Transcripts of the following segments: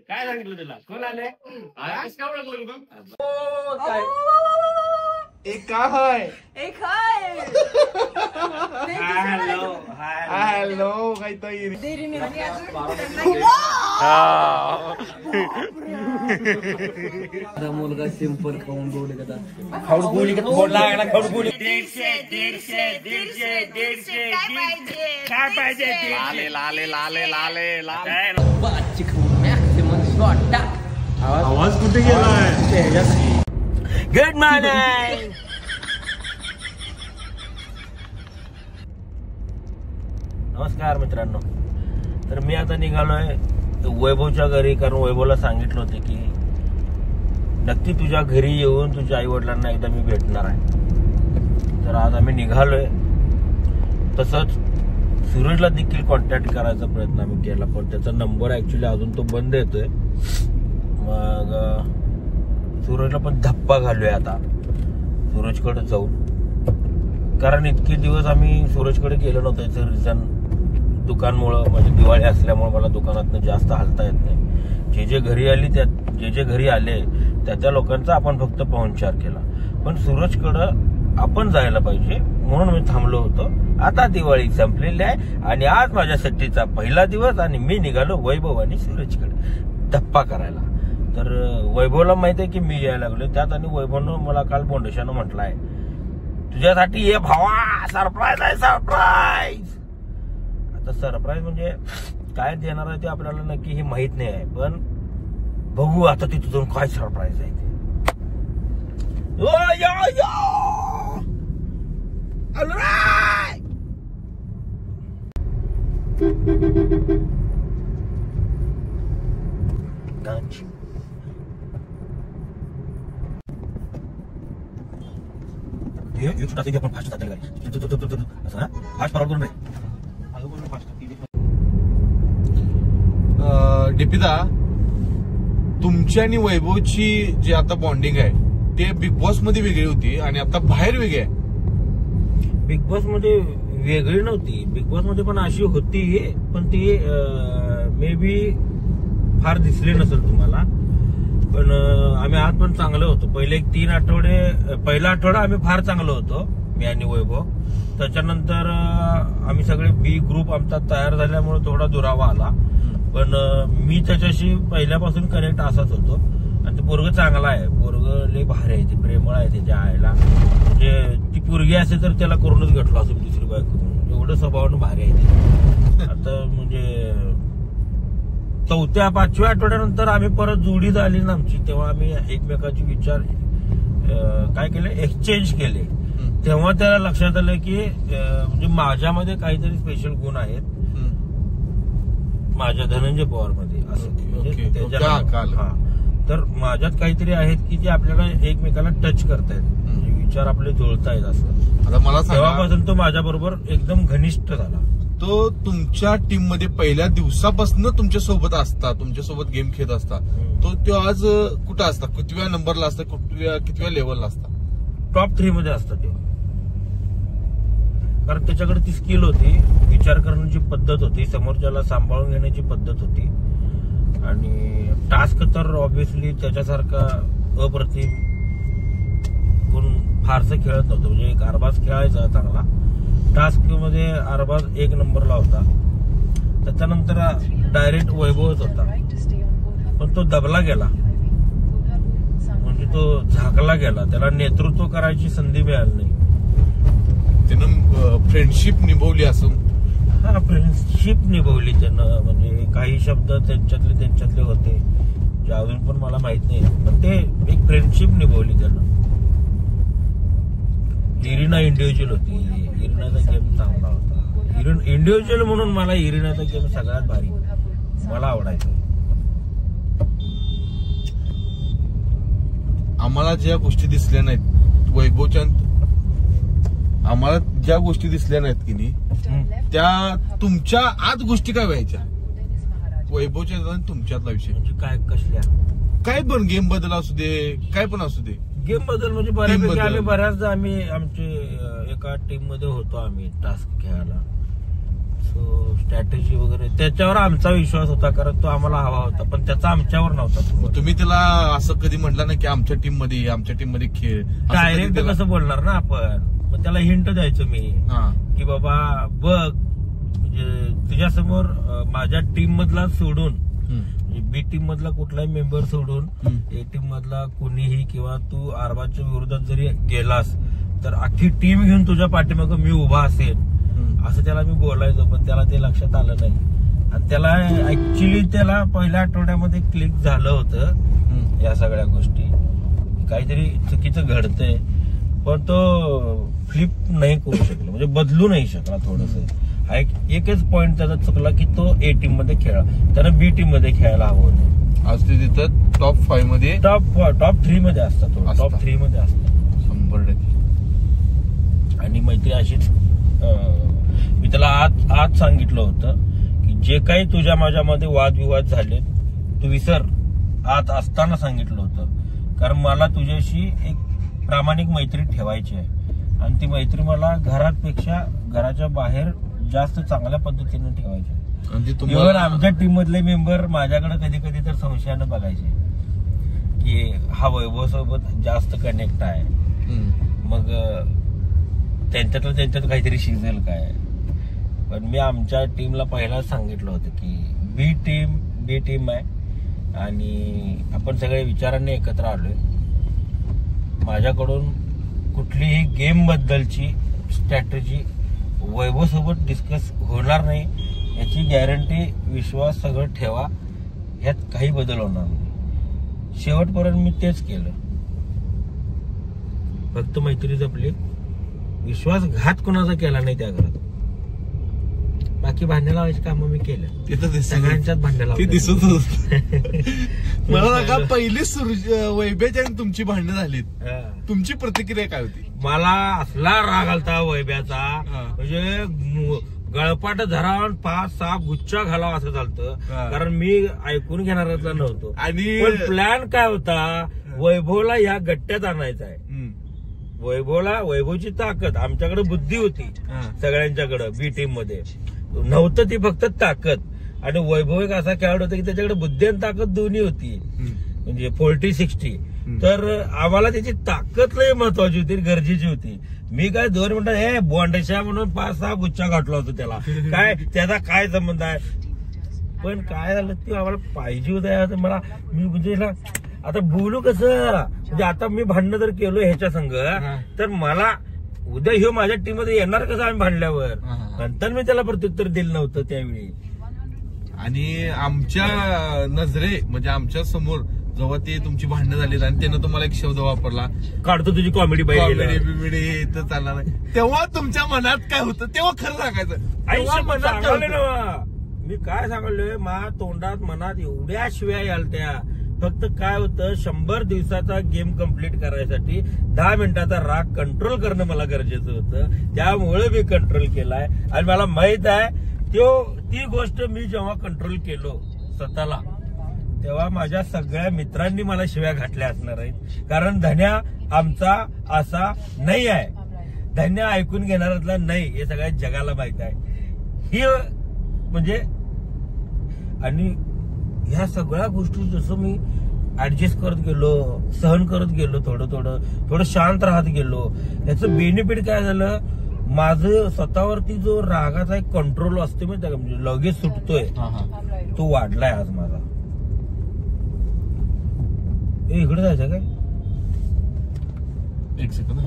काय सांगितलं तुला? कोण आले? एक काय एक हाय हॅलो काहीतरी मुलगा सिंपल खाऊन गोळी काय पाहिजे? लाले आवाज कुठे गेलाय? Good morning. नमस्कार मित्रांनो. तर मी आता निघालोय वैभवच्या घरी, कारण वैभवला सांगितलं होतं की नक्की तुझ्या घरी येऊन तुझ्या आई वडिलांना एकदा मी भेटणार आहे. तर आज आम्ही निघालोय. तसंच सूरजला देखील कॉन्टॅक्ट करायचा प्रयत्न आम्ही केला, पण त्याचा नंबर ऍक्च्युली अजून तो बंद येतोय. मग सूरजला पण धप्पा घालूया आता सूरजकडे जाऊन, कारण इतके दिवस आम्ही सूरजकडे गेलो नव्हतो. याचं रिझन दुकानमुळं, म्हणजे दिवाळी असल्यामुळे मला दुकानातनं जास्त हालता येत नाही. जे जे घरी आले त्या लोकांचा आपण फक्त पाहुणचार केला, पण सूरजकडं आपण जायला पाहिजे म्हणून मी थांबलो होतो. आता दिवाळी संपलेली आहे आणि आज माझ्या सुट्टीचा पहिला दिवस आणि मी निघालो वैभव आणि सूरजकडे धप्पा करायला. तर वैभवला माहित आहे की मी यायला लागलो त्यात, आणि वैभवनं मला काल बोंडेशानं म्हटलंय तुझ्यासाठी हे भावा सरप्राईज आहे, सरप्राईज. आता सरप्राईज म्हणजे काय देणार आहे ते आपल्याला नक्की हे माहित नाही आहे, पण बघू आता तिथं जाऊन काय सरप्राईज आहे ते. आपण फास्ट जाते फास्ट फॉरवर्ड करून दीपिता, तुमची आणि वैभवची जी आता बॉन्डिंग आहे ते बिग बॉस मध्ये वेगळी होती आणि आता बाहेर वेगळी आहे. बिग बॉस मध्ये वेगळी नव्हती, बिग बॉस मध्ये पण अशी होती, पण ती मे बी फार दिसली नसेल तुम्हाला. पण आम्ही आज पण चांगलं होतो. पहिले एक 3 आठवडे, पहिला आठवडा आम्ही फार चांगलो होतो मी आणि वैभव. त्याच्यानंतर आम्ही सगळे बी ग्रुप आमचा तयार झाल्यामुळे थोडा दुरावा आला, पण मी त्याच्याशी पहिल्यापासून कनेक्ट असाच होतो. आणि ते पोरग चांगला आहे, पोरग लय भारी आहे, ते प्रेमळ आहे त्याच्या आईला. म्हणजे ती पोरगी असेल तर त्याला करूनच घेतलो असं दुसरी बायको, एवढं स्वभावानं भारी आहे ते. आता म्हणजे 4-5व्या आठवड्यानंतर आम्ही परत जोडी झाली ना आमची, तेव्हा आम्ही एकमेकाचे विचार काय केले, एक्सचेंज केले. तेव्हा त्याला लक्षात आलं की म्हणजे माझ्यामध्ये काहीतरी स्पेशल गुण आहेत, माझ्या धनंजय पवार मध्ये असं. तर माझ्यात काहीतरी आहेत की जे आपल्याला एकमेकाला टच करतायत, विचार आपले जुळतायत असं. आता मला तेव्हापासून तो माझ्या बरोबर एकदम घनिष्ठ झाला. तो तुमच्या टीम मध्ये पहिल्या दिवसापासून तुमच्या सोबत असता, तुमच्या सोबत गेम खेळत असता. तो आज कुठं असता, कितव्या नंबरला असता, कितव्या लेवलला असता? टॉप 3 मध्ये असता तो. कारण त्याच्याकडे ती स्किल होती, विचार करण्याची पद्धत होती, समोरच्याला सांभाळून घेण्याची पद्धत होती. आणि टास्क तर ऑब्व्हियसली त्याच्यासारखा अप्रतिम कोण फारसं खेळत नव्हतं. म्हणजे एक अरबाज खेळायचा चांगला, टास्क मध्ये अरबाज 1 नंबरला होता. त्याच्यानंतर डायरेक्ट वैभवच होता, पण तो दबला गेला, म्हणजे तो झाकला गेला, त्याला नेतृत्व करायची संधी मिळाली नाही. त्यानं फ्रेंडशिप निभवली असं. हा, फ्रेंडशिप निभवली त्यानं. म्हणजे काही शब्द त्यांच्यातले होते जे अजून पण मला माहित नाही, पण ते एक फ्रेंडशिप निभवली त्यानं. इरिना इंडिव्हिज्युअल होती, इरिनाचा गेम चांगला होता. इंडिव्हिज्युअल म्हणून मला इरिनाचा गेम सगळ्यात भारी मला आवडायचा. आम्हाला ज्या गोष्टी दिसल्या नाहीत वैभवच्या, आम्हाला ज्या गोष्टी दिसल्या नाहीत की नाही, त्या तुमच्या आत गोष्टी काय व्हायच्या वैभवच्या तुमच्यातला विषय. म्हणजे काय, कसल्या काय पण गेम बद्दल असू दे, काय पण असू दे. गेम बद्दल म्हणजे बऱ्याचदा आम्ही आमचे एका टीम मध्ये होतो आम्ही टास्क खेळायला. तो स्ट्रॅटेजी वगैरे त्याच्यावर आमचा विश्वास होता, कारण तो आम्हाला हवा होता, पण त्याचा आमच्यावर नव्हता. तुम्ही त्याला असं कधी म्हटलं ना की आमच्या टीम मध्ये खेळ, डायरेक्ट कसं बोलणार ना आपण, मग त्याला हिंट द्यायचो मी की बाबा बघ, म्हणजे तुझ्यासमोर माझ्या टीम मधला सोडून, बी टीम मधला कुठलाही मेंबर सोडून ए टीम मधला कोणीही, किंवा तू आरबाच्या विरोधात जरी गेलास तर अख्खी टीम घेऊन तुझ्या पाठीमागं मी उभा असेल, असं त्याला मी बोलायचो. पण त्याला ते लक्षात आलं नाही, आणि त्याला ऍक्च्युली त्याला पहिल्या आठवड्यामध्ये क्लिक झालं होतं या सगळ्या गोष्टी, काहीतरी चुकीचं घडतंय, पण तो फ्लिप नाही करू शकला, म्हणजे बदलू नाही शकला. थोडंसं एकच पॉइंट त्याचा चुकला की तो ए टीम मध्ये खेळला, त्यानं बी टीम मध्ये खेळायला हवं होतं. आज ते तिथं टॉप 5 मध्ये, टॉप 3 मध्ये असतात, टॉप 3 मध्ये असतात 100%. आणि मैत्री अशीच, मी त्याला आज सांगितलं होतं की जे काही तुझ्या माझ्यामध्ये वादविवाद झाले तू विसर, आज असताना सांगितलं होतं, कारण मला तुझ्याशी एक प्रामाणिक मैत्री ठेवायची आहे, आणि ती मैत्री मला घरापेक्षा घराच्या बाहेर जास्त चांगल्या पद्धतीने ठेवायची. इव्हन आमच्या टीम मधले मेंबर माझ्याकडे कधी कधी तर संशयानं बघायचे की हा वैभव सोबत जास्त कनेक्ट आहे, मग त्यांच्यात काहीतरी शिजेल काय. पण मी आमच्या टीमला पहिलाच सांगितलं होतं की बी टीम आहे, आणि आपण सगळे विचारांनी एकत्र आलोय. माझ्याकडून कुठलीही गेम बद्दलची स्ट्रॅटेजी वैभव सोबत डिस्कस होणार नाही, याची गॅरंटी, विश्वास सगळं ठेवा, ह्यात काही बदल होणार नाही. शेवटपर्यंत मी तेच केलं, फक्त मैत्री जपली, विश्वासघात कोणाचा केला नाही त्या घरात. बाकी भांडण लावायची कामं मी केलं, सगळ्यांच्यात भांडण ते दिसत होत. मला सांगा, पहिली वैभ्याची आणि तुमची भांडणं झालीत, तुमची प्रतिक्रिया काय होती? मला असला राग आलता वैभ्याचा, म्हणजे गळपाट धरावून 5-6 गुच्छा घालावा असं चालतं, कारण मी ऐकून घेणाऱ्यातला नव्हतो. आणि प्लॅन काय होता, वैभवला या गट्ट्यात आणायचा आहे. वैभवची ताकद, आमच्याकडे बुद्धी होती सगळ्यांच्याकडे, बी टीम मध्ये नव्हतं ती फक्त ताकद, आणि वैभव एक असा खेळाडू होता की त्याच्याकडे बुद्धी आणि ताकद दोन्ही होती, म्हणजे 40-60. तर आम्हाला त्याची ताकद लय महत्वाची होती, गरजेची होती. मी काय 2 मिनिटात हे बॉन्डेशा म्हणून 5-6 गुच्छा घातला होता त्याला, काय त्याचा काय संबंध आहे. पण काय झालं, ते आम्हाला पाहिजे होतं. मला मी म्हणजे आता बोलू कसं, म्हणजे आता मी भांडणं जर केलो ह्याच्या संग, तर मला उद्या ह्यो माझ्या टीम मध्ये येणार कसं आम्ही भांडल्यावर, नंतर मी त्याला प्रत्युत्तर दिलं नव्हतं त्यावेळी. आणि आमच्या नजरे, म्हणजे आमच्या समोर जेव्हा ते तुमची भांडणं झाली आणि त्यानं तुम्हाला एक शब्द वापरला, काढतो तुझी कॉमेडी बिमेडी तर चालणार नाही, तेव्हा तुमच्या मनात काय होतं, तेव्हा खरं सांगायचं. मी काय सांगलोय, माझ्या तोंडात मनात एवढ्या शिव्या यालत्या. फक्त काय होतं, 100 दिवसाचा गेम कम्प्लीट करायसाठी 10 मिनिटाचा राग कंट्रोल करणं मला गरजेचं होतं, त्यामुळे मी कंट्रोल केलाय. आणि मला माहित आहे ती गोष्ट मी जेव्हा कंट्रोल केलो स्वतःला, तेव्हा माझ्या सगळ्या मित्रांनी मला शिव्या घातल्या असणार आहेत, कारण धन्या आमचा असा नाही आहे, धन्या ऐकून घेणारातला नाही, हे सगळ्या जगाला माहित आहे. ही म्हणजे, आणि ह्या सगळ्या गोष्टी जसं मी ऍडजस्ट करत गेलो, सहन करत गेलो, थोडं शांत राहत गेलो, याचं बेनिफिट काय झालं, माझं स्वतःवरती जो रागाचा एक कंट्रोल असते म्हणजे लगेच सुटतोय, तो वाढलाय आज माझा. इकडे जायचं काय, एक सेकंड.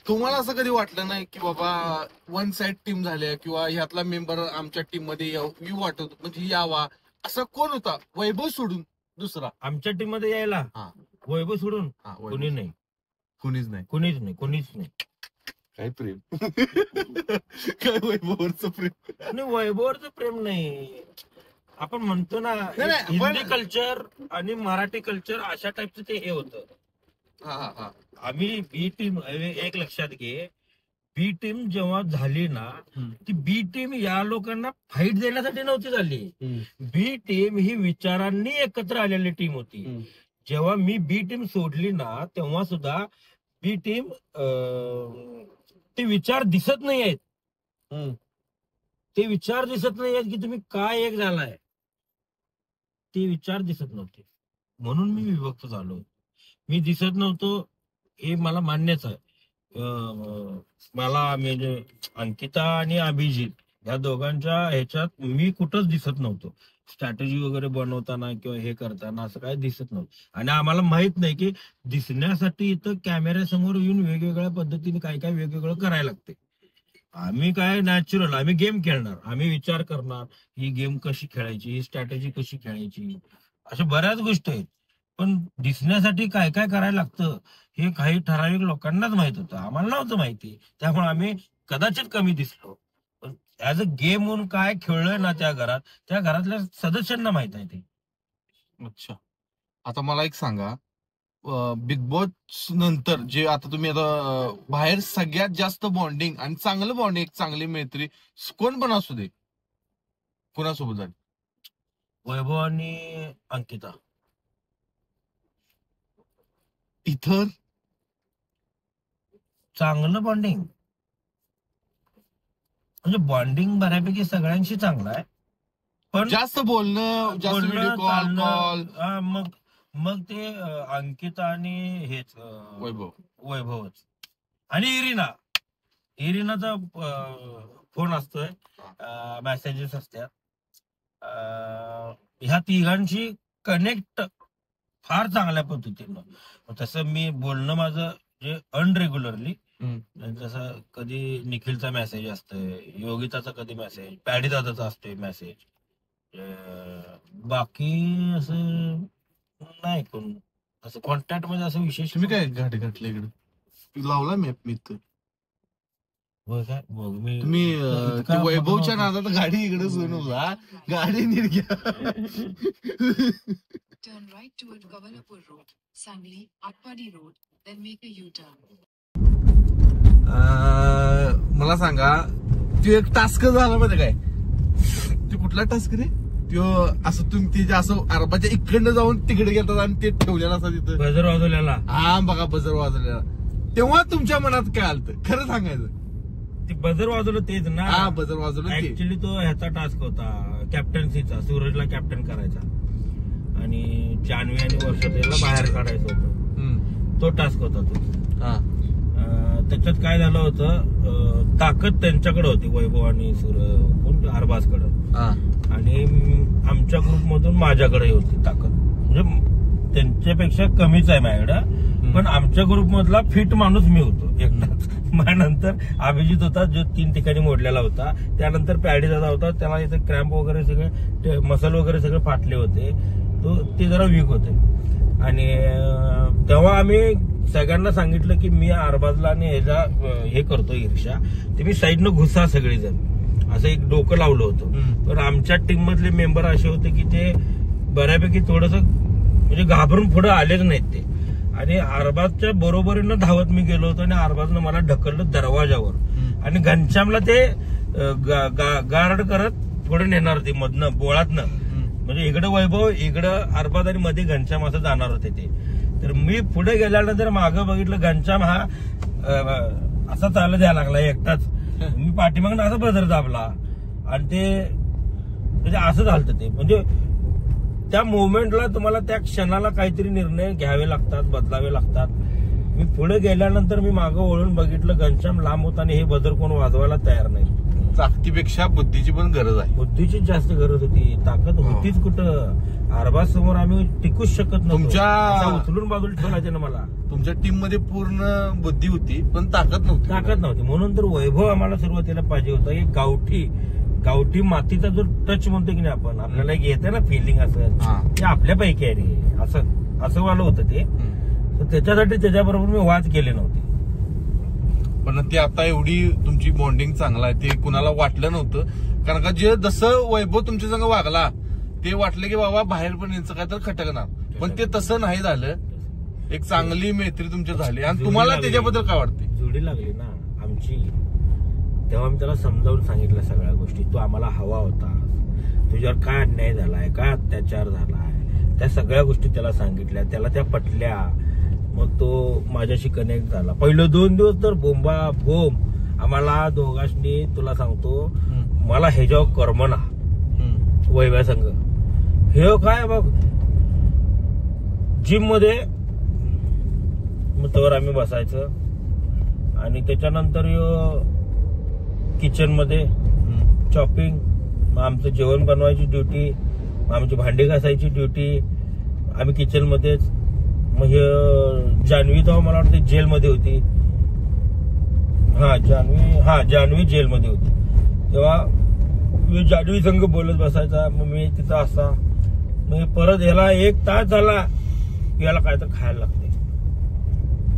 तुम्हाला असं कधी वाटलं नाही की बाबा वन साइड टीम झाल्या, किंवा ह्यातला मेंबर आमच्या टीम मध्ये येऊ वाटत, म्हणजे यावा, असा कोण होता वैभव सोडून दुसरा आमच्या टीम मध्ये यायला? वैभव सोडून कोणी नाही, कोणीच नाही. काय प्रेम काय वैभववरचं प्रेम, आणि वैभववरचं प्रेम नाही, आपण म्हणतो ना हिंदी कल्चर आणि मराठी कल्चर अशा टाईपचं ते हे होतं. आम्ही बी टीम, एक लक्षात घे, बी टीम जेव्हा झाली ना, ती बी टीम या लोकांना फाईट देण्यासाठी नव्हती झाली. बी टीम ही विचारांनी एकत्र आलेली टीम होती. जेव्हा मी बी टीम सोडली ना, तेव्हा सुद्धा बी टीम ते विचार दिसत नाही आहेत, ते विचार दिसत नाहीयेत की तुम्ही काय एक झालाय, ते विचार दिसत नव्हते. म्हणून मी विभक्त झालो. मी दिसत नव्हतो हे मला मान्यच आहे. मला म्हणजे अंकिता आणि अभिजित या दोघांच्या ह्याच्यात मी कुठंच दिसत नव्हतो. स्ट्रॅटेजी वगैरे बनवताना किंवा हे करताना असं काय दिसत नव्हतं. आणि आम्हाला माहित नाही की दिसण्यासाठी इथं कॅमेऱ्यासमोर येऊन वेगवेगळ्या पद्धतीने काय काय वेगवेगळं करायला लागते. आम्ही काय नॅचरल, आम्ही गेम खेळणार, आम्ही विचार करणार ही गेम कशी खेळायची, ही स्ट्रॅटेजी कशी खेळायची, अशा बऱ्याच गोष्टी आहेत. पण दिसण्यासाठी काय काय करायला लागतं हे काही ठराविक लोकांनाच माहित होतं, आम्हाला नव्हतं माहिती. त्यामुळे आम्ही कदाचित कमी दिसलो. पण ऍज अ गेम म्हणून काय खेळलोय ना त्या घरात, त्या घरातल्या सदस्यांना माहित आहे ते. अच्छा, आता मला एक सांगा, बिग बॉस नंतर जे आता तुम्ही आता बाहेर सगळ्यात जास्त बॉन्डिंग आणि चांगलं बॉन्डिंग, चांगली मैत्री कोण पण असू दे, कोणासोबत झाली? वैभव आणि अंकिता. इतर चांगलं बॉन्डिंग म्हणजे बॉन्डिंग बऱ्यापैकी सगळ्यांशी चांगलं आहे. पण जास्त बोलणं, जास्त व्हिडिओ कॉल, मग ते अंकिता आणि हेच वैभवच. आणि इरिनाचा फोन असतोय, मेसेजेस असतात. ह्या तिघांची कनेक्ट फार चांगल्या पद्धतीनं. तसं मी बोलणं माझं जे अनरेग्युलरली, जसं कधी निखिलचा मेसेज असतोय, योगिताचा कधी मेसेज, पॅडी दादाचा असतोय मेसेज. बाकी असं नाही कोण असं कॉन्टॅक्ट मध्ये असं विशेष. तुम्ही काय घाट घातलं इकडे लावला मॅप मी तर काय मग मी तुम्ही वैभवच्या नादात गाडी इकडे सोडूला, गाडी निर्घ्या. Turn right toward Kavalappur Road, Sangli, Atpadi Road, then make a U-turn. मला सांगा, तो एक टास्क झाला माहिती काय? तो कुठला टास्क रे? तो असं तुम्ही असं अरबाच्या इकडनं जाऊन तिकडे गेलतात आणि ते ठेवलेला असं तिथं बजर वाजवलेला. हा बघा, बजर वाजवलेला. तेव्हा तुमच्या मनात काय आलं खरं सांगायचं? ते बजर वाजवलं तेच ना. हा, बजर वाजवलं. ऍक्च्युली तो ह्याचा टास्क होता कॅप्टन्सीचा, सूरजला कॅप्टन करायचा आणि जान्हवी आणि वर्षाला बाहेर काढायचं होतं. तो टास्क होता तो. त्याच्यात काय झालं होतं, ताकद त्यांच्याकडे होती, वैभव आणि कोण अरबाजकडं, आणि आमच्या ग्रुपमधून माझ्याकडे होती ताकद. म्हणजे त्यांच्यापेक्षा कमीच आहे माझ्याकडं, पण आमच्या ग्रुप मधला फिट माणूस मी होतो एकटाच. नंतर अभिजित होता जो 3 ठिकाणी मोडलेला होता. त्यानंतर पॅडी दादा होता, त्याला इथे क्रॅम्प वगैरे सगळे मसल वगैरे सगळे फाटले होते, ते जरा वीक होते. आणि तेव्हा आम्ही सगळ्यांना सांगितलं की मी अरबाजला आणि ह्याचा हे करतो ईर्ष्या, ते मी साईडनं घुसा सगळेजण, असं एक डोकं लावलं होतं. पण आमच्या टीम मधले मेंबर असे होते की ते बऱ्यापैकी थोडंसं म्हणजे घाबरून पुढे आलेच नाहीत ते. आणि अरबाजच्या बरोबरीनं धावत मी गेलो होतो आणि अरबाजनं मला ढकललं दरवाजावर आणि घनश्यामला ते गार्ड करत पुढे नेणार होते मधनं बोळातनं. म्हणजे इकडं वैभव, इकडं अरबाज आणि मध्ये घनश्याम असं जाणार होते ते. तर मी पुढे गेल्यानंतर मागं बघितलं, घनश्याम हा असा चालत द्यायला लागला एकटाच. मी पाठीमागनं असं बदर दाबला आणि ते म्हणजे असं झालं ते. म्हणजे त्या मोमेंटला तुम्हाला त्या क्षणाला काहीतरी निर्णय घ्यावे लागतात, बदलावे लागतात. मी पुढे गेल्यानंतर मी मागं वळून बघितलं, घनश्याम लांब होता आणि हे बदर कोण वाजवायला तयार नाही. ताकदीपेक्षा बुद्धीची पण गरज आहे. बुद्धीचीच जास्त गरज होती, ताकद होतीच कुठं. अरबाज समोर आम्ही टिकूच शकत नव्हतो. तुमच्या उचलून बाजूला ठेवायचे ना मला. तुमच्या टीम मध्ये पूर्ण बुद्धी होती पण ताकद नव्हती. म्हणून तर वैभव आम्हाला सुरुवातीला पाहिजे होता. एक गावठी मातीचा जो टच म्हणतो की नाही आपण, आपल्याला एक येतं ना फिलिंग, असं ते आपल्यापैकी आहे रे, असं वालं होतं ते. त्याच्यासाठी त्याच्याबरोबर मी वाद केले नव्हते. पण ते आता एवढी तुमची बॉन्डिंग चांगला आहे ते कुणाला वाटलं नव्हतं. कारण का जे जसं वैभव तुमच्या संग वागला ते वाटलं की बाबा बाहेर पण यांचं काय तर खटकणार, पण ते तसं नाही झालं. एक चांगली मैत्री तुमची झाली. आणि तुम्हाला त्याच्याबद्दल काय वाटते? जोडी लागली ना आमची. तेव्हा मी त्याला समजावून सांगितलं सगळ्या गोष्टी. तू आम्हाला हवा होता, तुझ्यावर काय अन्याय झालाय, काय अत्याचार झालाय, त्या सगळ्या गोष्टी त्याला सांगितल्या. त्याला त्या पटल्या. मग तो माझ्याशी कनेक्ट झाला. पहिलं 2 दिवस तर बोंबा बोंब आम्हाला दोघांनी. तुला सांगतो मला ह्याच्यावर कर्मना वैभ्या संघ हे काय बघ जिम मध्ये मग तवर आम्ही बसायचं आणि त्याच्यानंतर किचन मध्ये चॉपिंग, मग आमचं जेवण बनवायची ड्युटी, आमची भांडी घासायची ड्युटी, आम्ही किचन मध्येच. मग जान्हवी तेव्हा मला वाटतं जेलमध्ये होती. जान्हवी जेलमध्ये होती तेव्हा मी जान्हवी संघ बोलत बसायचा. मग मी तिथं असा मग परत ह्याला 1 तास झाला की याला काय तर खायला लागते.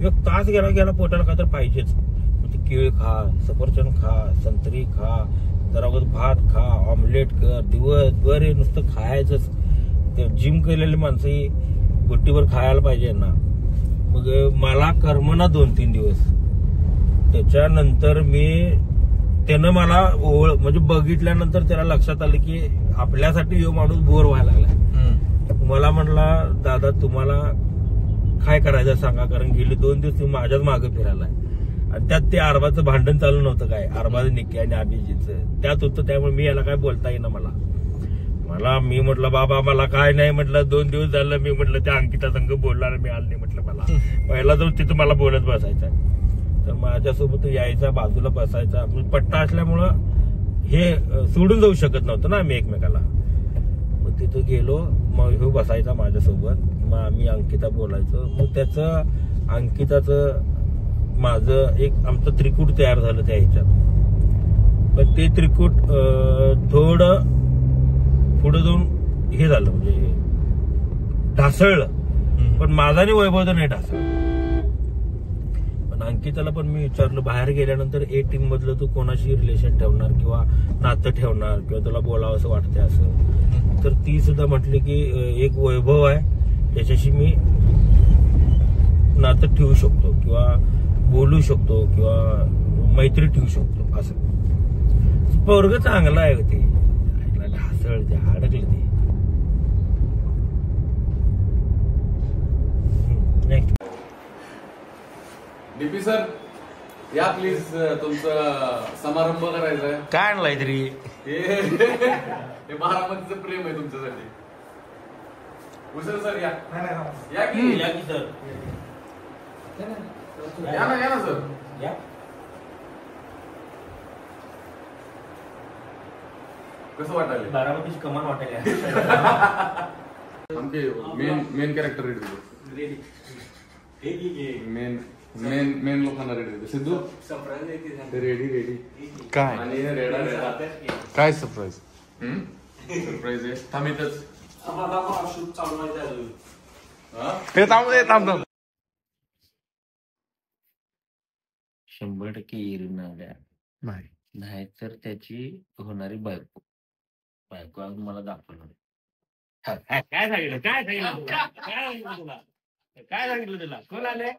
1 तास गेला पोटाला काय तर पाहिजेच. मग ते केळी खा, सफरचंद खा, संत्री खा, जरा भात खा, ऑमलेट कर, दिवसभर हे नुसतं खायचंच. ते जिम केलेली माणसं गोष्टीवर खायला पाहिजे ना. मग मला कर्मना 2-3 दिवस. त्याच्यानंतर त्यानं मला म्हणजे बघितल्यानंतर त्याला लक्षात आलं की आपल्यासाठी यो माणूस बोर व्हायला लागला. मला म्हणला दादा तुम्हाला काय करायचं सांगा, कारण गेले 2 दिवस तुम्ही माझ्याच मागे फिरायला आणि त्यात ते आरबाचं भांडण चालू नव्हतं काय, आरबाचं निक्की आणि अभिजीतचं त्यात होतं. त्यामुळे मी याला काय बोलता येईना मला मी म्हटलं बाबा मला काय नाही म्हटलं. 2 दिवस झालं मी म्हटलं त्या अंकिता संघ बोलणार मी आलं नाही म्हटलं. मला पहिला जाऊन तिथं मला बोलत बसायचा तर माझ्यासोबत यायचा, बाजूला बसायचा. पट्टा असल्यामुळं हे सोडून जाऊ शकत नव्हतं ना आम्ही एकमेकाला. मग तिथं गेलो, मग हे बसायचा माझ्यासोबत, मग आम्ही अंकिता बोलायचो. मग त्याचं अंकिताचं माझं एक आमचं त्रिकूट तयार झालं त्या ह्याच्यात. पण ते त्रिकूट थोडं पुढे जाऊन हे झालं म्हणजे ढासळलं. पण माझा आणि वैभव नाही ढासळलं. पण अंकिताला पण मी विचारलं बाहेर गेल्यानंतर टीम मधलं तू कोणाशी रिलेशन ठेवणार किंवा नातं ठेवणार किंवा तुला बोलावं असं वाटतंय असं. तर ती सुद्धा म्हटली की एक वैभव आहे त्याच्याशी मी नातं ठेवू शकतो किंवा बोलू शकतो किंवा मैत्री ठेवू शकतो. असं पोरगं चांगलं आहे ते. ढासळ ते अडकलं ते. नेक्स्ट डीपी सर या प्लीज, तुमचं समारंभ करायचा आहे. काय आणलाय तरी हे बारामतीचं प्रेम आहे तुमच्यासाठी. उशर सर या की सर या ना सर या. कसं वाटायला? बारामतीची कमान वाटायला. आमचे मेन कॅरेक्टर रेडी मेन लोकांना रेडी. सिद्धू रेडी काय आणि रेडा काय सरप्राईज? सरप्राईज आहे. थांबितच थांब 100% इरून आल्या नाही तर त्याची होणारी बायको आज मला दाखवलं. काय सांगितलं तुला कोण आले?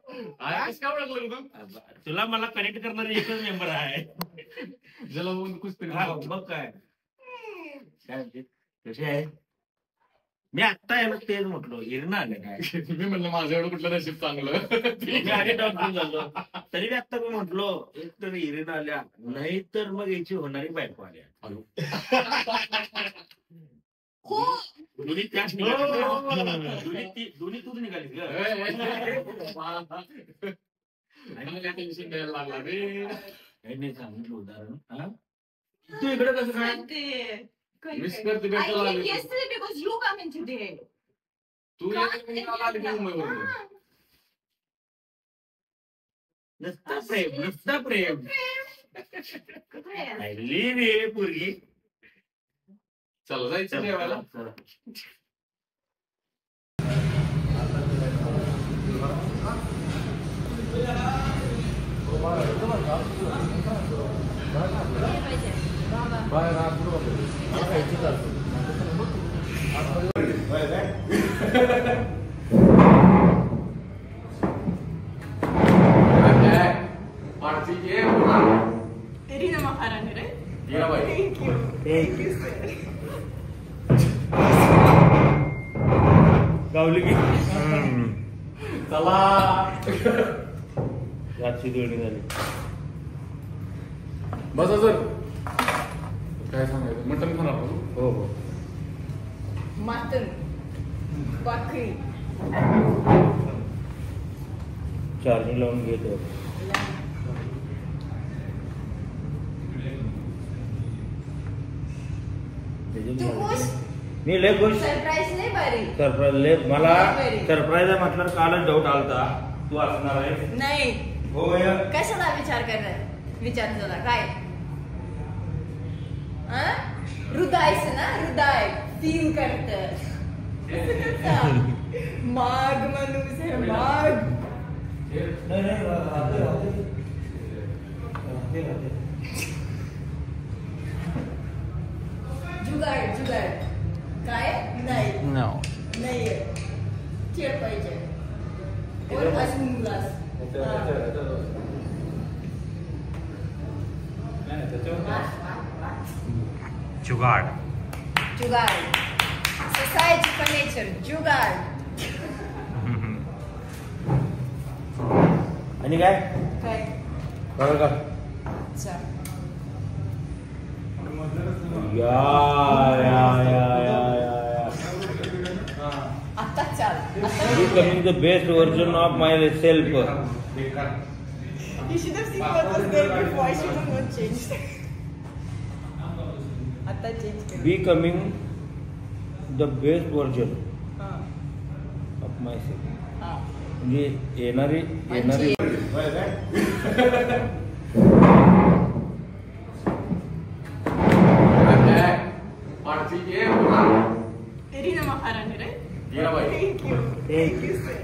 तुला मला कनेक्ट करणारे एकच मेंबर आहे. मग काय कसे आहे? मी आत्ता याला तेच म्हटलो इरणं आलं काय. मी म्हणलं माझं एवढं कुठलं नशीब चांगलं. झालो तरी आत्ता मी म्हटलो एक तर इरणं आल्या नाही तर मग याची होणारी बायको आल्या. दोन्ही त्याच दोन्ही तूच निघाली टेन्शन द्यायला लागला रे. नाही सांगितलं उदाहरण. तू इकडे कसं काय मिस करते भेटायला आली yesterday because you come in today. तू आली की मुंबईवरून. नुसता प्रेम आली रे पोरगी. चला जायचं जेवायला. Irina Maharani, right? Yeah, bhai. Thank you. Thank you, sir. गावली की चला रातची जोडणी झाली. बसा सर. काय सांगायचं मटण खाणार तू? हो हो. मटन बकरी चार्जिंग लावून घेतो. तू खुश मी लय खुश. सरप्राईज नाही बरी सरप्राईज मला Very. सरप्राईज आहे म्हटलं कालच डाऊट आलता तू असणार आहे. नाही हो भैया. कशाला विचार करणार विचार झाला काय हृदयच ना हृदय फील करत माग माणूस आहे माग नाही नाही राहते राहते राहते राहते. जुगाड जुगाड काय नाही नाही चेड पाहिजे कोण अजून ग्लास जुगाड. जुगाड सोसायटी फर्निचर जुगाड आणि काय काय बघा का अच्छा या या या या या आता चाल becoming the best version of myself. You should have seen what was there before. I should have not changed. आता चेंज कर Becoming the best version हां of myself. हां म्हणजे येणारी म्हणजे पार्टी ये Irina Maharani, right? या बाई. Thank you. Thank you, sir.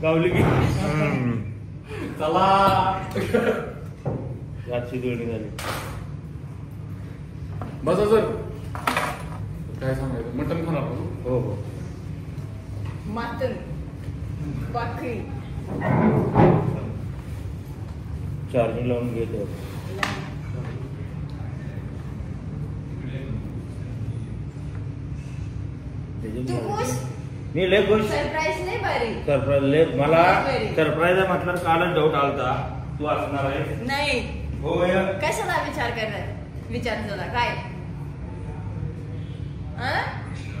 गावली की चला रातची जोडणी झाली. बसा सर. काय सांगायचं मटण खाणार तू? हो हो. मटन बकरी चार्जिंग लावून घेतो. तू खुश मी लय खुश. सरप्राईज नाही बरी सरप्राईज मला Very. सरप्राईज आहे म्हटलं कालच डाऊट आलता तू असणार आहे. नाही हो भैया. कशाला विचार करणार विचार झाला काय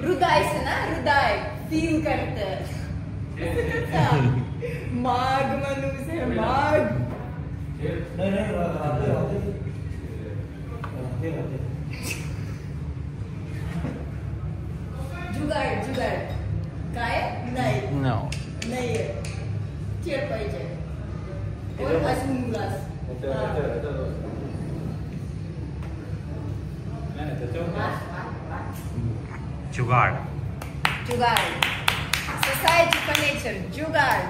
हृदयच ना हृदय फील करत माग माणूस आहे माग नाही नाही राहते राहते राहते राहते. जुगाड जुगाड काय नाही नाही चेड पाहिजे कोण अजून ग्लास जुगाड. जुगाड सोसायटी फर्निचर जुगाड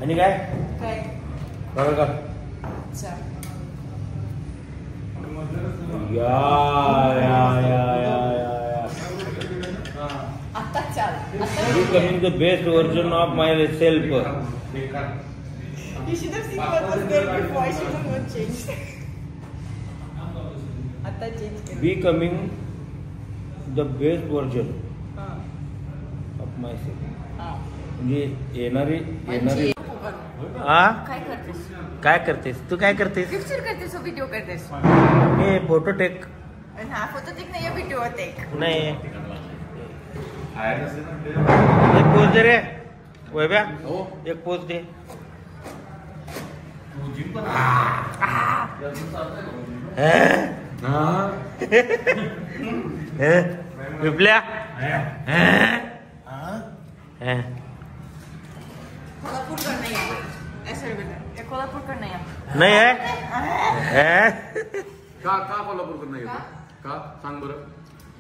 आणि काय काय बघा का अच्छा या या या या या आता चाल becoming the best version of myself. You should have seen what was there before. I should have not changed. आता चेंज कर Becoming the best version हां of myself. हां म्हणजे येणारी म्हणजे हा काय करतेस काय करतेस तू काय करतेस. पिक्चर करतेस व्हिडिओ करतेस हे फोटो टेक आणि हा फोटो टेक नाही व्हिडिओ टेक नाही. एक पोज दे रे वैभ्या. हो एक पोज दे. बिबल्या कोल्हापूरकर नाही आहे असं बेटा कोल्हापूरकर नाही आहे नाही आहे. का का कोल्हापूरकर नाही येत? का सांग बरं.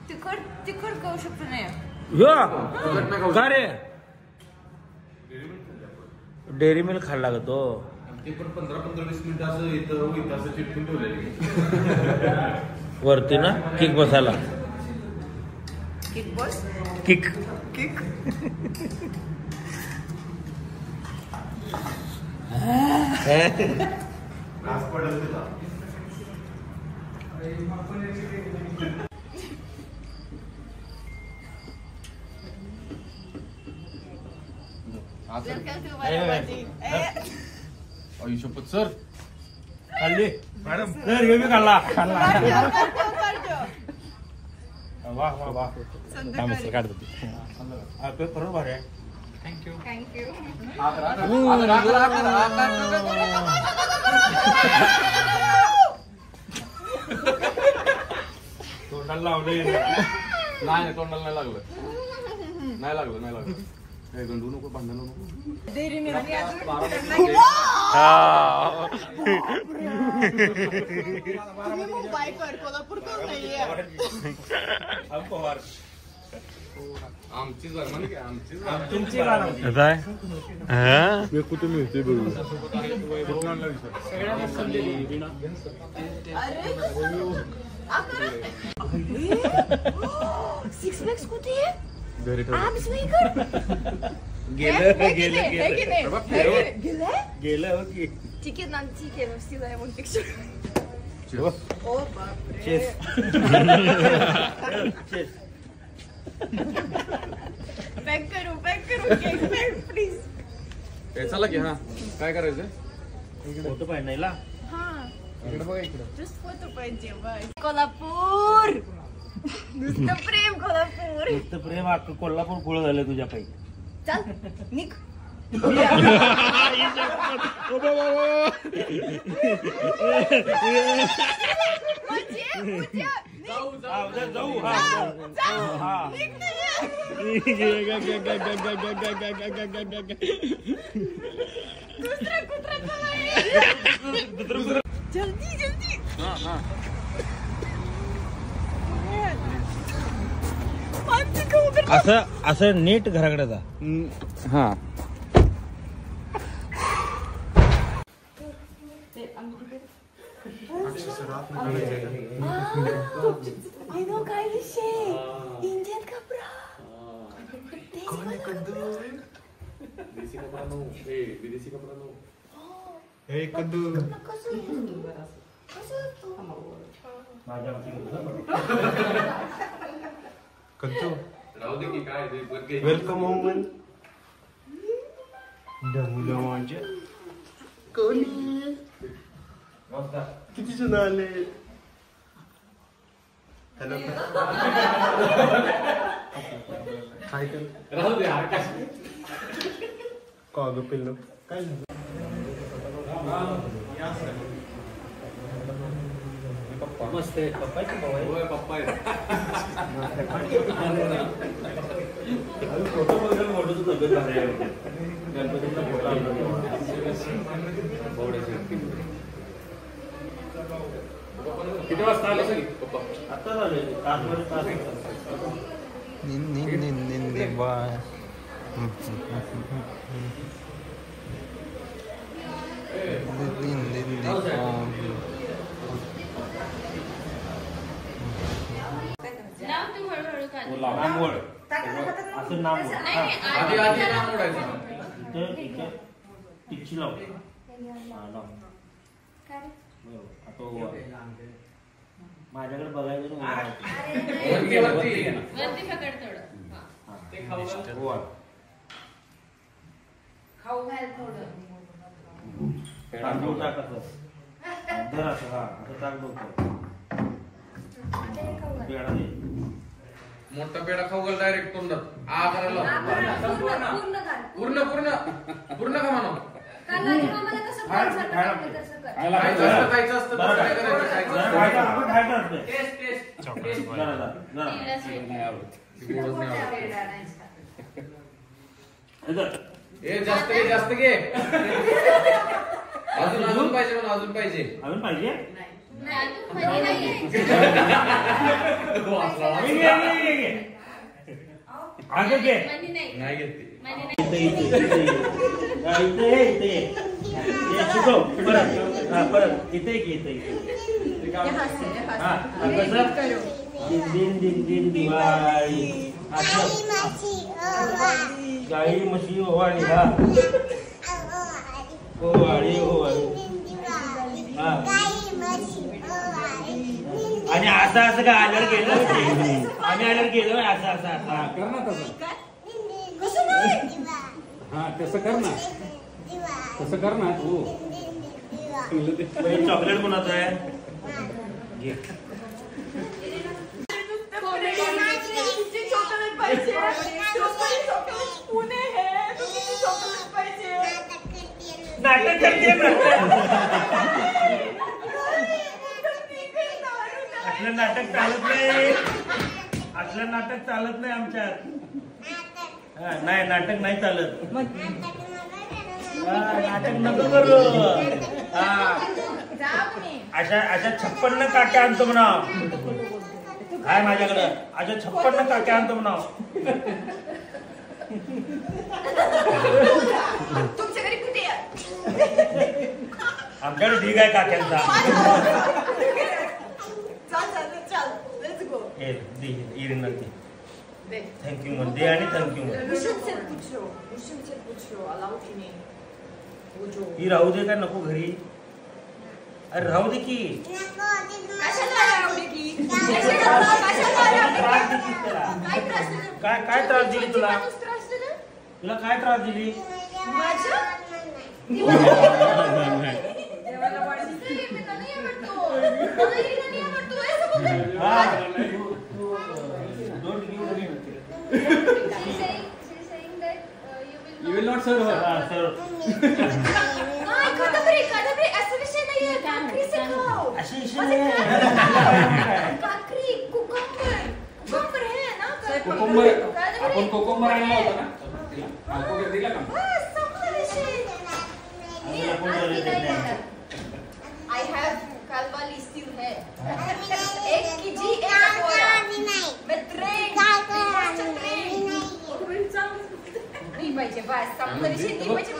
तिखट तिखट खाऊ शकतो नाही हो तिखट नाही खाऊ का रे डेअरी मिल्क खायला लागतो. ते पण 15-20 मिनिटं असं येतं असं चिटकून ठेवलेलं वरती ना किक बसायला. किक बॉस किक किक जर का तू मला माझी आयुष्यपत सर खाल्ली मॅडम सर हे मी खाल्ला वा वा वा खरोबर भारी आहे. थँक्यू तोंडाला लावले नाही तोंडाला नाही लागलं नाही लागलं हे गंडू नको भांडण नको मुंबईकर कोल्हापूरकर नाहीये आमचीच बरं की आमचीच तुमची कुठे मिळते बघू सिक्स पॅक्स कुठे आहे घरी आम्हीच नाही कर गेलं की ठीक आहे ना ठीक आहे मस्ती आहे मग पिक्चर ओ बापरे चेस पॅक करू केक पॅक प्लीज चला की हा काय करायचं फोटो पाहिजे ना हा इकडे बघा इकडे जस्ट फोटो पाहिजे बाय कोल्हापूर नुसतं प्रेम कोल्हापूर नुसतं प्रेम अख्खं कोल्हापूर पुढं झालं तुझ्या पैकी चल निक जाऊ हा जल्दी असं नीट घराकडे जा हा I know काय विषय इंडियन कपडा विदेशी कपडा नो विदेशी कपडा नो हे कद्दू कद्दू राहू दे की काय ते वेलकम होम डमुडमांचे कोणी किती जण आले हॅलो काय कर राहू दे यार काय कागद पिल्लो काय मस्त आहे पप्पाची भाऊ आहे होय पप्पा आहे फोटो बघायला मोठं तब्येत भारी आहे गणपतीचा फोटो किती वाजता आले सगळी पप्पा आता झाले तासभर तास नामवड असं नामवड आधी नाम ओढायचं इथे टिच्ची लाव लाव बरोबर आता माझ्याकडे बघायचं वरती वरती वरती पकड थोडं ते खाऊ खाऊ घाल थोडं तांदूळ टाक असं धर असं हा असं टाक डोकं पेढा दे मोठा पेढा खाऊ घाल डायरेक्ट तोंडात आ करायला पूर्ण का म्हणा खायचं असतं तर काय करायचं ए जास्त घे अजून पाहिजे म्हणून अजून पाहिजे नाही घेते परत इथे दिन दिवाळी गाई म्हशी ओवाळी हा ओवाळी आणि असं का आल्यावर गेलं आम्ही आल्यावर गेलो असं हा तसं कर ना, तसं कर ना तू. चॉकलेट कोणाचं आहे? घे. तुमची चॉकलेट पाहिजे. चॉकलेट पुणे है. तुमची चॉकलेट पाहिजे. नाटक करते असलं नाटक चालत नाही. असलं नाटक चालत नाही आमच्यात. नाही नाटक नाही चालत. नाटक नको करू. अशा 56 काट्या आणतो म्हणा. काय माझ्याकडं अशा 56 काट्या आणतो म्हणा. तुमच्या घरी कुठे आहे? आमच्याकडे ढीग आहे काट्यांचा. चल लेट्स गो. थँक्यू म्हणते आणि थँक्यू म्हणते. ही राहू दे का नको घरी? अरे राहू दे की. काय त्रास दिली तुला? तुला काय त्रास दिली? You will not serve her. कादंबरी असा विषय नाहीये. काकरी से खाओ. अशी काकरी कुकुम्बर है ना. कोकुंबर आपण कोकुंबर आणला होता ना तिला. हा कोकुंबर दिला का? बस संपला विषय. I have कालवाली still है. एक कीजी एक बोरा. मैं ट्रेन. नहीं पाहिजे बस संपला विषय. नाही पाहिजे.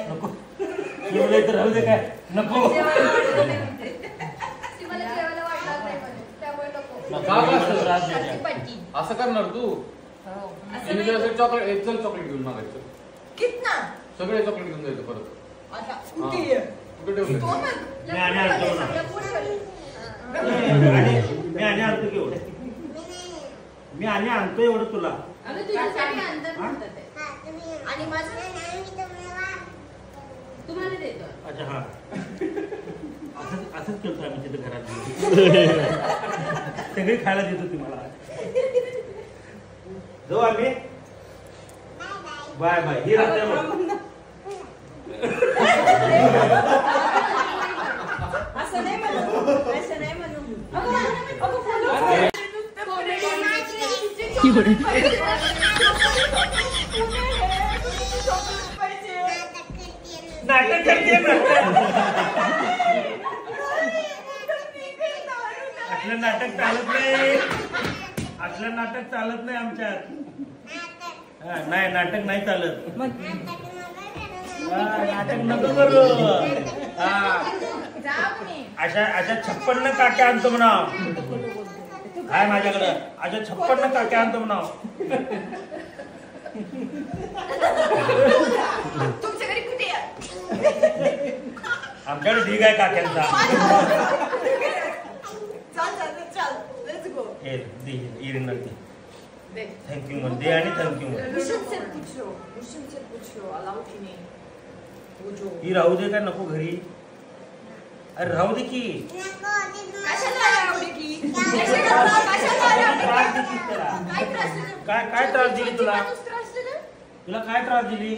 नको राहू दे काय नको. असं करणार तू? चॉकलेट चल चॉकलेट घेऊन मागायचं. कितना सगळे चॉकलेट घेऊन जायचं परत. आता कुठे ठेवलं? मी आणि आणतो एवढं. मी आणि आणतो एवढं तुला. आणि माझं तुम्हाला देतो. अच्छा हा असंच करतो आम्ही तिथे घरात. सगळे खायला देतो तुम्हाला. जाऊ आम्ही. Bye bye. ही राहते असं नाही म्हणू. नाटक करते असलं नाटक चालत नाही. असलं नाटक चालत नाही आमच्यात. नाही नाटक नाही चालत. नाटक नको करू. अशा 56 काट्या आणतो म्हणा. काय माझ्याकडं अशा 56 काट्या आणतो म्हणा. तुमच्या घरी कुठे आहे? आमच्याकडे ढीग आहे काट्यांचा. चल लेट्स गो. थँक्यू म्हणते आणि थँक्यू म्हणते. ही राहू दे का नको घरी? अरे राहू दे की. काय त्रास दिली तुला? तुला काय त्रास दिली?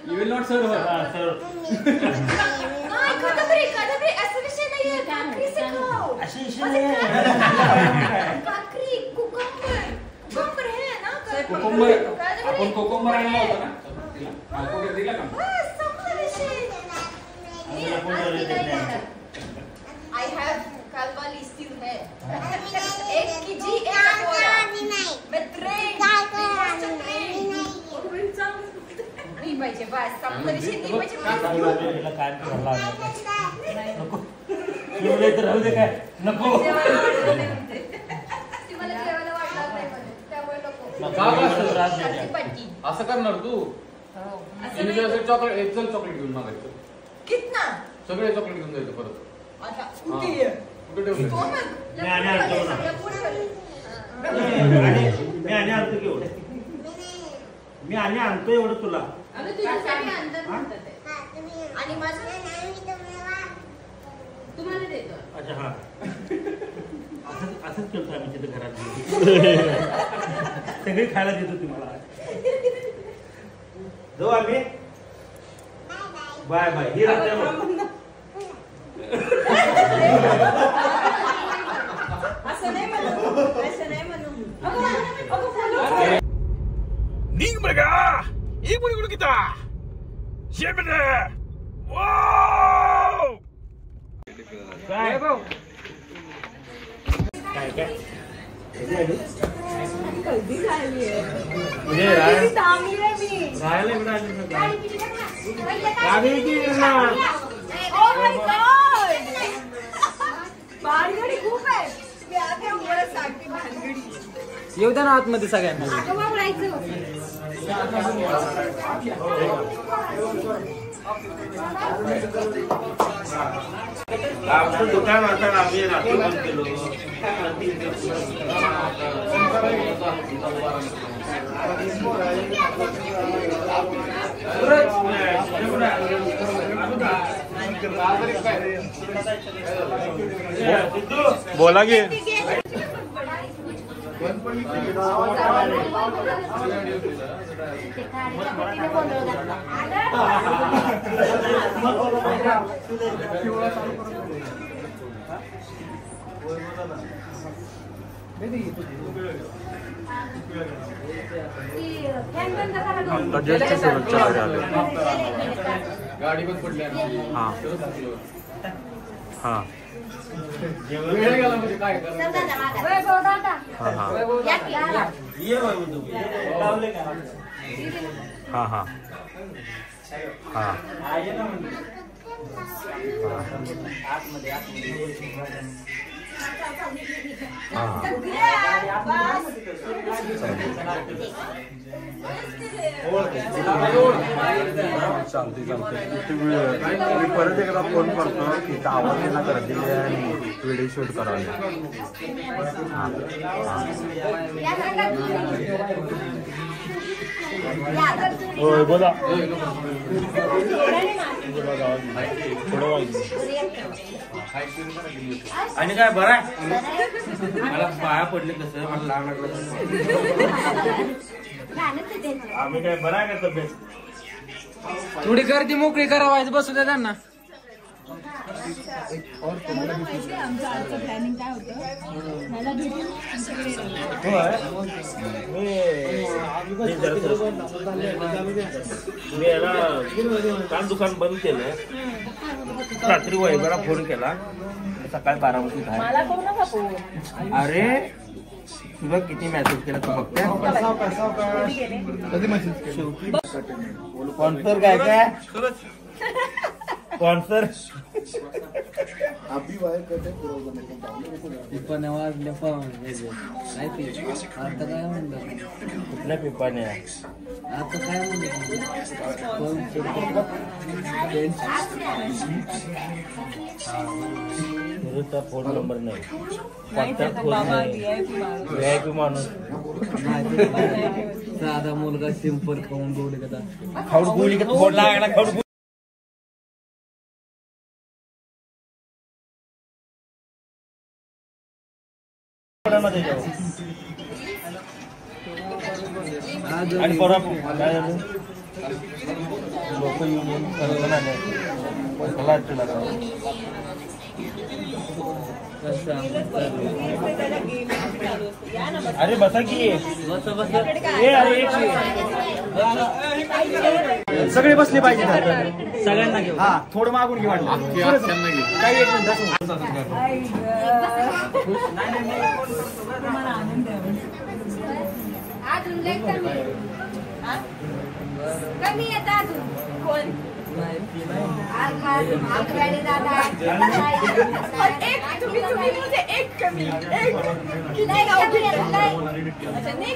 You will not serve her. कादंबरी असा विषय नाहीये. काकरी से खाओ. अशी काकरी कुकुम्बर है ना. कोकुंबर आपण कोकुंबर आणला होता ना तिला. हा कोकुंबर दिला का? बस संपला विषय. I have कालवाली still है. एक कीजी एक बोरा. मैं ट्रेन. नाही पाहिजे बस संपला विषय. नाही पाहिजे. नको राहू दे काय नको. तुम्हाला जेवायला वाटलं नाही त्यामुळे नको. त्रास देते. असं करणार तू चॉकलेट एक चल चॉकलेट घेऊन मागायचं कितना सगळे चॉकलेट घेऊन जायचं परत अच्छा हा. कुठे ये? कुठे ठेवलं तो मग. मी आणि आणतो ना. मी आणि आणतो की एवढं. मी आणि आणतो एवढं तुला. अगं तुझ्यासाठी अंतर म्हणतात ते. आणि माझं तुम्हाला देतो. अच्छा हा असंच करतो आम्ही तिथे घरात सगळे खायला देतो तुम्हाला. जाऊ आम्ही बाय बाय. ही राहते असं नाही म्हणू. असं नाही म्हणू. अगं बोलू. निघ बरं एक मुली कुठे किता काय काय काय कधी झालीये? म्हणजे थांबले मी. राहायला इकडे आली ना काय? गाडी की ना Oh my God! भानगडी खूप आहे. मी आता एवढं सांगते भानगडी. येऊ द्या ना आतमध्ये सगळ्यांना. अगं मग राहायचं. आमचं दुकान आता आम्ही रात्री बंद केलो. बोला की गाडी पण पडली हा हा वेळ गेला म्हणजे काय करणार हा हा ये बाबू तुम्ही लावले का? हा हा हा चालते मी परत एकदा फोन करतो की आवाज येणार गर्दी आणि व्हिडिओ शूट करावे. होय बोला आणि काय बरं आहे? मला पाया पडले कसं मला लाव लागलं. आम्ही काय बरं आहे का तब्येत? थोडी गर्दी मोकळी करावायचं बसू द्या त्यांना. मी याला काल दुकान बंद केलंय. रात्री वैभवला फोन केला सकाळी 12 वाजता. अरे तुला किती मेसेज केला तू बघते. स्पॉन्सर काय काय स्पॉन्सर आता काय म्हणलं कुठल्या पिपाने आता काय म्हणलं तुझा फोन नंबर नाही कॉन्टॅक्ट होत नाही. VIP माणूस साधा मुलगा सिंपल खाऊन बोलले का खाऊड गोळी का फोन लागला खाऊड आणि परवा काय झालं लोक येऊन कल्पना नाही अरे बसा की सगळे बसले पाहिजे सगळ्यांना घेऊ. हा थोडं मागून घेऊ वाटलं काही एक मिनिट अजून कमी येत अजून कोण तुम्ही मुझे एक कमी नहीं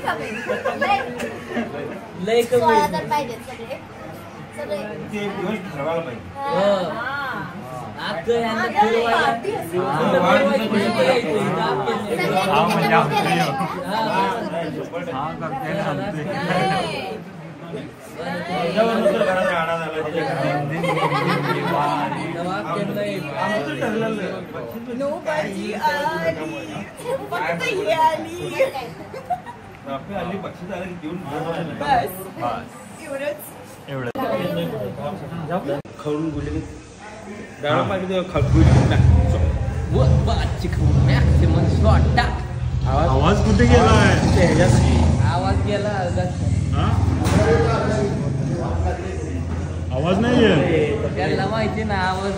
लय कमी 16,000 पाहिजे सगळे ते गोष्ट ठरवायला पाहिजे. त्याच्यावर घराचा आडा झाला हल्ली पक्षी झाले घेऊन एवढं खाऊन बोलले की डाळ पाहिजे आवाज कुठे गेला आवाज गेला आवाज नाहीये त्याला माहिती ना आवाज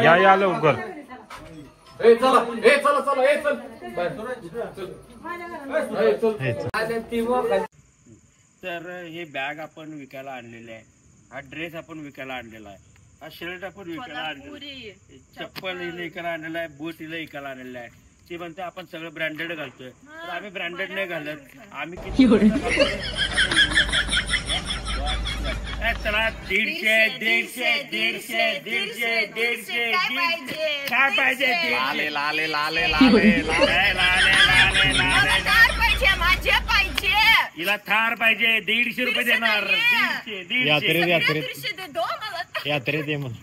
या लवकर तर हे बॅग आपण विकायला आणलेले आहे, हा ड्रेस आपण विकायला आणलेला आहे, हा शर्ट आपण विकायला आणलेला आहे, चप्पल हिला विकायला आणलेला आहे, बूट हिला विकायला आणलेला आहे. ते म्हणते आपण सगळं ब्रँडेड घालतोय, तर आम्ही ब्रँडेड नाही घालत. आम्ही किती चला 150 काय पाहिजे हिला थार पाहिजे 150 रुपये देणार. 150 यात्रेत ये म्हणून.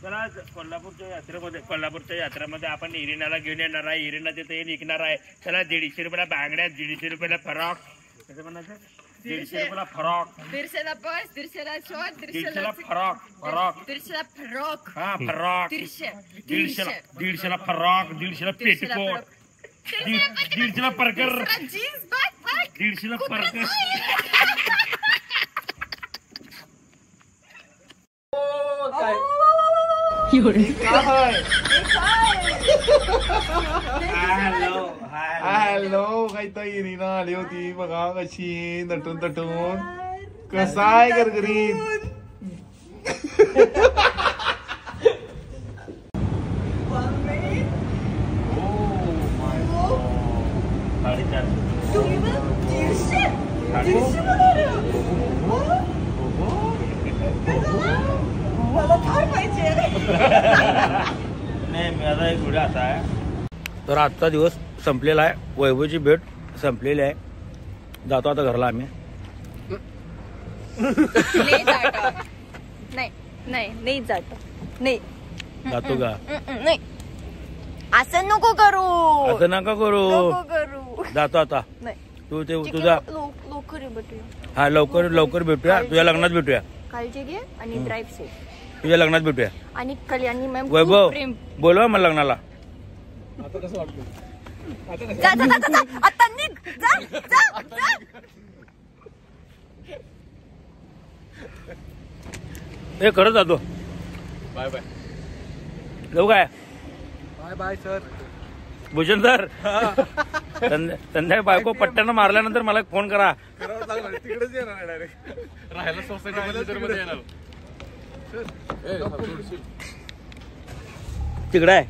चला कोल्हापूरच्या यात्रेमध्ये आपण इरिनाला घेऊन येणार आहे. इरिना तिथे विकणार आहे. चला 150 रुपयाला बांगड्या, 150 रुपयाला फरॉक, कसं म्हणायचं 150 रुपयाला फरॉक, 150ला बस, 150ला शॉर्ट, 150ला फरॉक हा फरॉक, 150ला फरॉक, 150ला पेटीकोट, 150ला परकर, 150ला परकर. हॅलो काही तर इरिना आली होती बघा कशी नटून तटून. कसा आहे गरगरीत नाही माझा एक व्हिडिओ असा आहे. तर आजचा दिवस संपलेला आहे, वैभवची भेट संपलेली आहे. जातो आता घरला आम्ही. नाही जातो नाही जातो का? नाही असं नको करू, असं नका करू. जातो आता. नाही तू ते तुझा लवकर भेटूया. हा लवकर भेटूया. तुझ्या लग्नात भेटूया. काळजी घे आणि ड्राईव्ह सेफ. तुझ्या लग्नात भेटूया. आणि कल्याणी मॅम वैभव बोलवा मला लग्नाला. आता निघ जा. हे खरंच जातो. Bye bye. जाऊ काय? Bye bye sir. Bhushan sir संध्याकाळी बायको पट्ट्यानं मारल्यानंतर मला फोन करा. तिकडेच येणार डायरेक्ट राहायला सोसायटी येणार. तिकडे आहे.